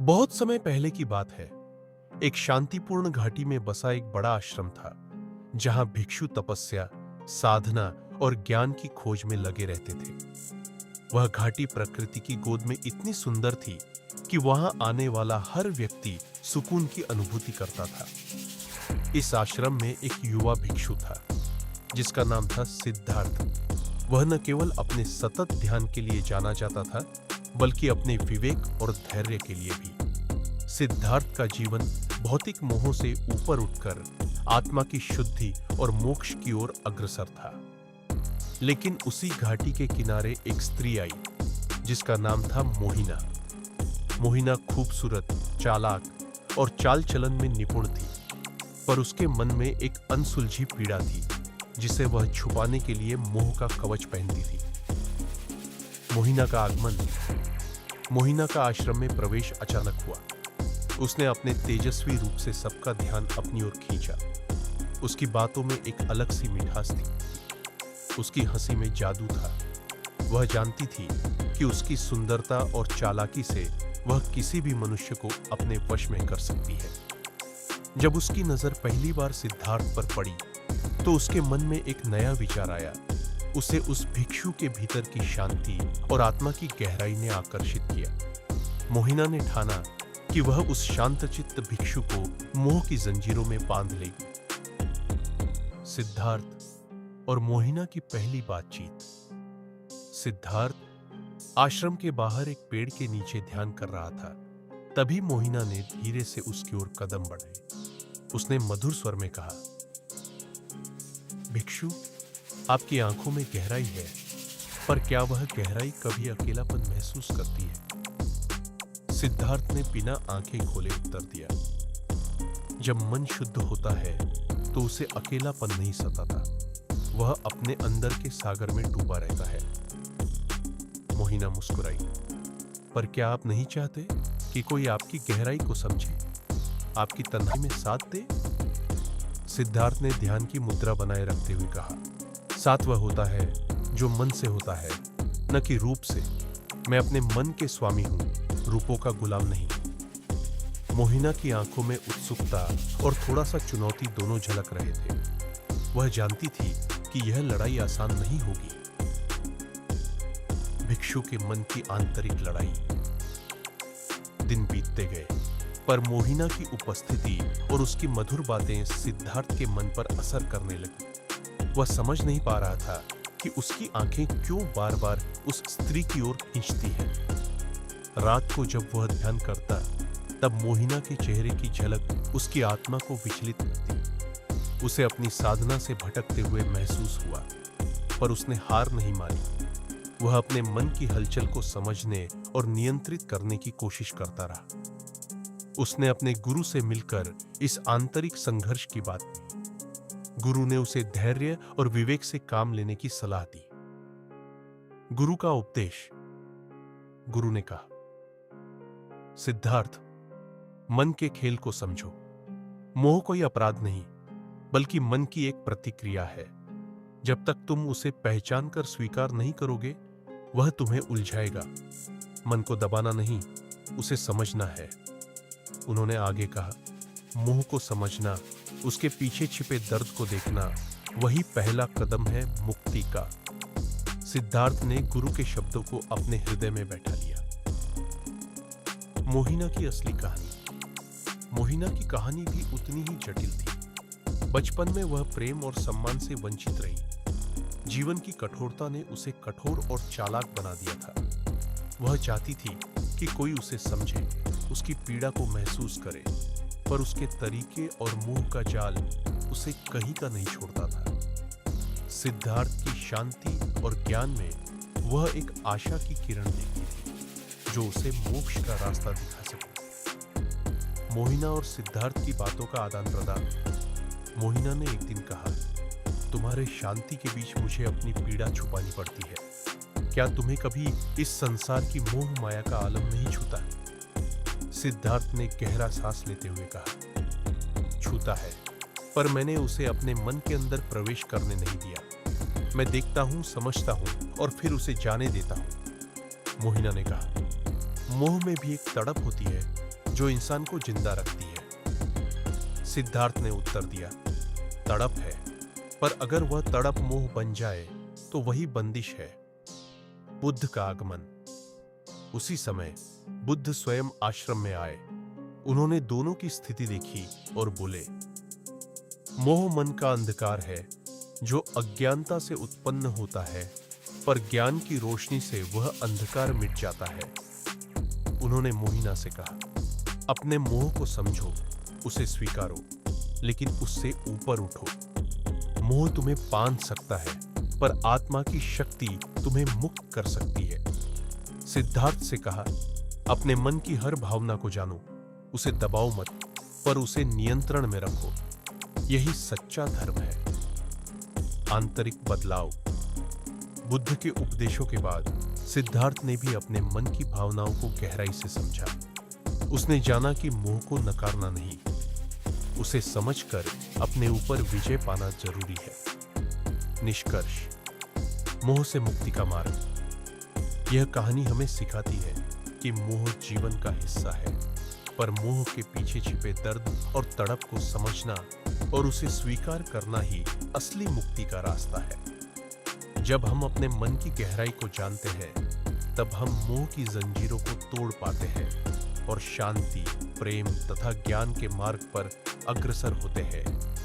बहुत समय पहले की बात है। एक शांतिपूर्ण घाटी में बसा एक बड़ा आश्रम था, जहां भिक्षु तपस्या, साधना और ज्ञान की खोज में लगे रहते थे। वह घाटी प्रकृति की गोद में इतनी सुंदर थी कि वहां आने वाला हर व्यक्ति सुकून की अनुभूति करता था। इस आश्रम में एक युवा भिक्षु था, जिसका नाम था सिद्धार्थ। वह न केवल अपने सतत ध्यान के लिए जाना जाता था, बल्कि अपने विवेक और धैर्य के लिए भी। सिद्धार्थ का जीवन भौतिक मोहों से ऊपर उठकर आत्मा की शुद्धि और मोक्ष की ओर अग्रसर था। लेकिन उसी घाटी के किनारे एक स्त्री आई, जिसका नाम था मोहिना। मोहिना खूबसूरत, चालाक और चाल चलन में निपुण थी, पर उसके मन में एक अनसुलझी पीड़ा थी, जिसे वह छुपाने के लिए मोह का कवच पहनती थी। मोहिना का आश्रम में प्रवेश अचानक हुआ। उसने अपने तेजस्वी रूप से सबका ध्यान अपनी ओर खींचा। उसकी बातों में एक अलग सी मिठास थी। उसकी हंसी में जादू था। वह जानती थी कि उसकी सुंदरता और चालाकी से वह किसी भी मनुष्य को अपने वश में कर सकती है। जब उसकी नजर पहली बार सिद्धार्थ पर पड़ी, तो उसके मन में एक नया विचार आया। उसे उस भिक्षु के भीतर की शांति और आत्मा की गहराई ने आकर्षित किया। मोहिना ने ठाना कि वह उस शांतचित्त भिक्षु को मोह की जंजीरों में बांध लेगी। सिद्धार्थ और मोहिना की पहली बातचीत। सिद्धार्थ आश्रम के बाहर एक पेड़ के नीचे ध्यान कर रहा था। तभी मोहिना ने धीरे से उसकी ओर कदम बढ़ाए। उसने मधुर स्वर में कहा, भिक्षु, आपकी आंखों में गहराई है, पर क्या वह गहराई कभी अकेलापन महसूस करती है? सिद्धार्थ ने बिना आंखें खोले उत्तर दिया, जब मन शुद्ध होता है तो उसे अकेलापन नहीं सताता। वह अपने अंदर के सागर में डूबा रहता है। मोहिना मुस्कुराई, पर क्या आप नहीं चाहते कि कोई आपकी गहराई को समझे, आपकी तन्हाई में साथ दे? सिद्धार्थ ने ध्यान की मुद्रा बनाए रखते हुए कहा, साथ वह होता है जो मन से होता है, न कि रूप से। मैं अपने मन के स्वामी हूं, रूपों का गुलाम नहीं। मोहिना की आंखों में उत्सुकता और थोड़ा सा चुनौती दोनों झलक रहे थे। वह जानती थी कि यह लड़ाई आसान नहीं होगी। भिक्षु के मन की आंतरिक लड़ाई। दिन बीतते गए, पर मोहिना की उपस्थिति और उसकी मधुर बातें सिद्धार्थ के मन पर असर करने लगी। वह समझ नहीं पा रहा था कि उसकी आंखें क्यों बार बार उस स्त्री की ओर खींचती हैं। रात को जब वह ध्यान करता, तब मोहिना के चेहरे की झलक उसकी आत्मा को विचलित करती। उसे अपनी साधना से भटकते हुए महसूस हुआ, पर उसने हार नहीं मानी। वह अपने मन की हलचल को समझने और नियंत्रित करने की कोशिश करता रहा। उसने अपने गुरु से मिलकर इस आंतरिक संघर्ष की बात की। गुरु ने उसे धैर्य और विवेक से काम लेने की सलाह दी। गुरु का उपदेश। गुरु ने कहा, सिद्धार्थ, मन के खेल को समझो। मोह कोई अपराध नहीं, बल्कि मन की एक प्रतिक्रिया है। जब तक तुम उसे पहचान कर स्वीकार नहीं करोगे, वह तुम्हें उलझाएगा। मन को दबाना नहीं, उसे समझना है। उन्होंने आगे कहा, मोह को समझना, उसके पीछे छिपे दर्द को देखना, वही पहला कदम है मुक्ति का। सिद्धार्थ ने गुरु के शब्दों को अपने हृदय में बैठा लिया। मोहिना की असली कहानी। मोहिना की कहानी भी उतनी ही जटिल थी। बचपन में वह प्रेम और सम्मान से वंचित रही। जीवन की कठोरता ने उसे कठोर और चालाक बना दिया था। वह चाहती थी कि कोई उसे समझे, उसकी पीड़ा को महसूस करे, पर उसके तरीके और मोह का जाल उसे कहीं का नहीं छोड़ता था। सिद्धार्थ की शांति और ज्ञान में वह एक आशा की किरण देखती थी, जो उसे मोक्ष का रास्ता दिखा सके। मोहिना और सिद्धार्थ की बातों का आदान प्रदान। मोहिना ने एक दिन कहा, तुम्हारे शांति के बीच मुझे अपनी पीड़ा छुपानी पड़ती है। क्या तुम्हें कभी इस संसार की मोह माया का आलम नहीं छूता? सिद्धार्थ ने गहरा सांस लेते हुए कहा, छूता है, पर मैंने उसे अपने मन के अंदर प्रवेश करने नहीं दिया। मैं देखता हूं, समझता हूं और फिर उसे जाने देता हूं। मोहिना ने कहा, मोह में भी एक तड़प होती है जो इंसान को जिंदा रखती है। सिद्धार्थ ने उत्तर दिया, तड़प है, पर अगर वह तड़प मोह बन जाए तो वही बंदिश है। बुद्ध का आगमन। उसी समय बुद्ध स्वयं आश्रम में आए। उन्होंने दोनों की स्थिति देखी और बोले, मोह मन का अंधकार है जो अज्ञानता से उत्पन्न होता है, पर ज्ञान की रोशनी से वह अंधकार मिट जाता है। उन्होंने मोहिना से कहा, अपने मोह को समझो, उसे स्वीकारो, लेकिन उससे ऊपर उठो। मोह तुम्हें बांध सकता है, पर आत्मा की शक्ति तुम्हें मुक्त कर सकती है। सिद्धार्थ से कहा, अपने मन की हर भावना को जानो, उसे दबाओ मत, पर उसे नियंत्रण में रखो। यही सच्चा धर्म है। आंतरिक बदलाव। बुद्ध के उपदेशों के बाद सिद्धार्थ ने भी अपने मन की भावनाओं को गहराई से समझा। उसने जाना कि मोह को नकारना नहीं, उसे समझकर अपने ऊपर विजय पाना जरूरी है। निष्कर्ष। मोह से मुक्ति का मार्ग। यह कहानी हमें सिखाती है कि मोह जीवन का हिस्सा है, पर मोह के पीछे छिपे दर्द और तड़प को समझना और उसे स्वीकार करना ही असली मुक्ति का रास्ता है। जब हम अपने मन की गहराई को जानते हैं, तब हम मोह की जंजीरों को तोड़ पाते हैं और शांति, प्रेम तथा ज्ञान के मार्ग पर अग्रसर होते हैं।